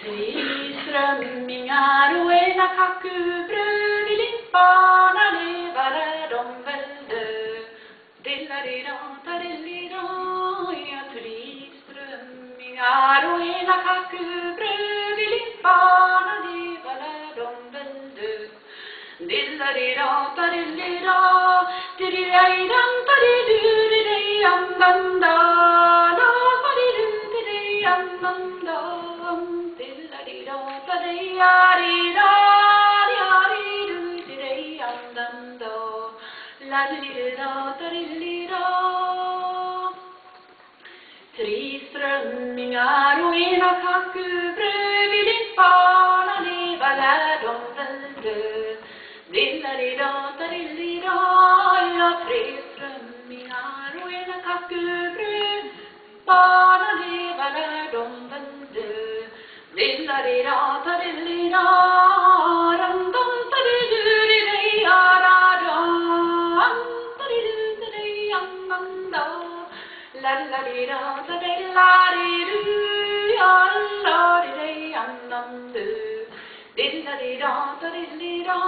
Tre strömmingar och ena kackubröd i limpan, leva där de välde. Dilla-di-da-da-dill-di-da, ja, tre strömmingar och ena kackubröd i limpan, leva där de välde. Dilla-di-da-da-dill-di-da, di-di-da-i-dam-da-di-du-di-di-am-dam-da, la-fa-di-du-di-di-am-dam-da. Tre strömmingar och ena kackubröd i limpan, leva där de välde. Dilla-di-da-da-dill-di-da, ja, tre strömmingar och ena kackubröd, barna leva där de välde. Dilla-di-da-da-dill-di-da, ram-dam-da-di-du-di-di-a-da-dam-da-di-du-di-di-am-dam-da, la-la-di-da-da-di-la-di-du, ja-la-di-di-am-dam-du, dilla-di-da-da-dill-di-da.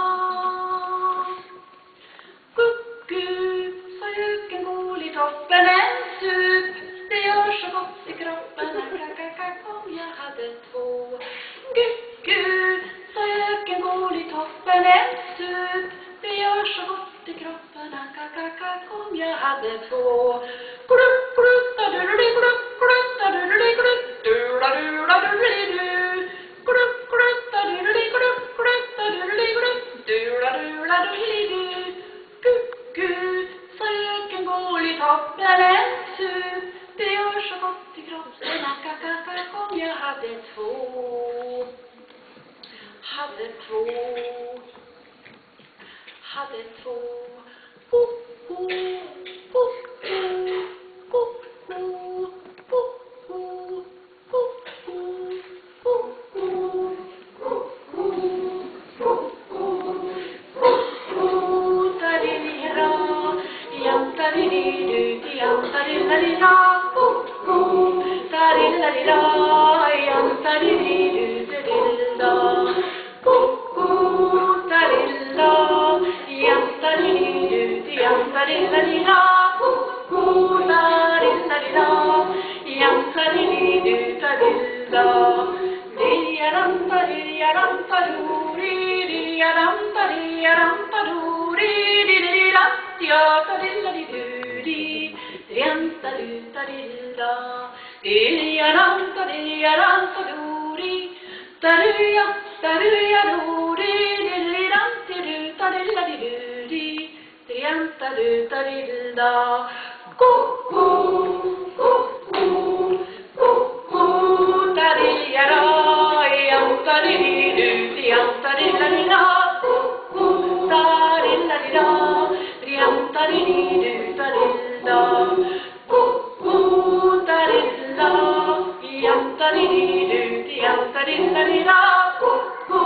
Kucku, sa göken gol i toppen, en sup, det gör så gott i kroppen, kom jag hade två. Kucku, sa göken gol i toppen, en sup, det gör så gott i kroppen, kom jag hade två. Glupp, glupp, da-du-du-di, glupp, glupp, da-du-du-di, glupp, du-la-du-la-du-li-du. Glupp, glupp, da-du-du-di, glupp, glupp, da-du-du-di, glupp, du-la-du-la-du-li-du. Kucku, sa göken gol i toppen, en sup, det gör så gott i kroppen, kom jag hade två. Hade två. Ho-ho, ho-ho, ho-ho, ho-ho, ho-ho, ho-ho, ho-ho, ta-di-di-da, jam-ta-di-di-du-di-jam-ta-di-la-di-da, ho-ho, ta-di-la-di-da, jam-ta-di-di-du-di-di-da, ho-ho, ta-di-la, jam-ta-di-di-du-di-jam-ta-di-la-di-da, ho-ho, ta-di-la-di-da, jam-ta-di-di-du-ta-di-la, di-di-ya-dam-ta-di-ya-dam-ta-du-ri-di-ya-dam-ta-di-ya-dam-ta-du-ri-di-di-di-da, ja-ta-di-la-di-du-di, di-yam-ta-du-ta-di-la, di-ya-dam-ta-di-ya-dam-ta-du-ri, ta-du-ya, ta-du-ya-du-ri, di-di-dam-ti-du-ta-di-la-di-du-di, di-yam-ta-du-ta-di-la, ko-ko, ko-ko, ko-ko, ta-di-ya-da, yam-ta-di-di-du, di-yam-ta-di-la-di-da, ko-ko, ta-di-la-di-da, di-yam-ta-di-di-du, ta-di-la, ko-ko, ta-di-la, yam-ta-di-di-du, di-yam-ta-di-la-di-da, ko-ko.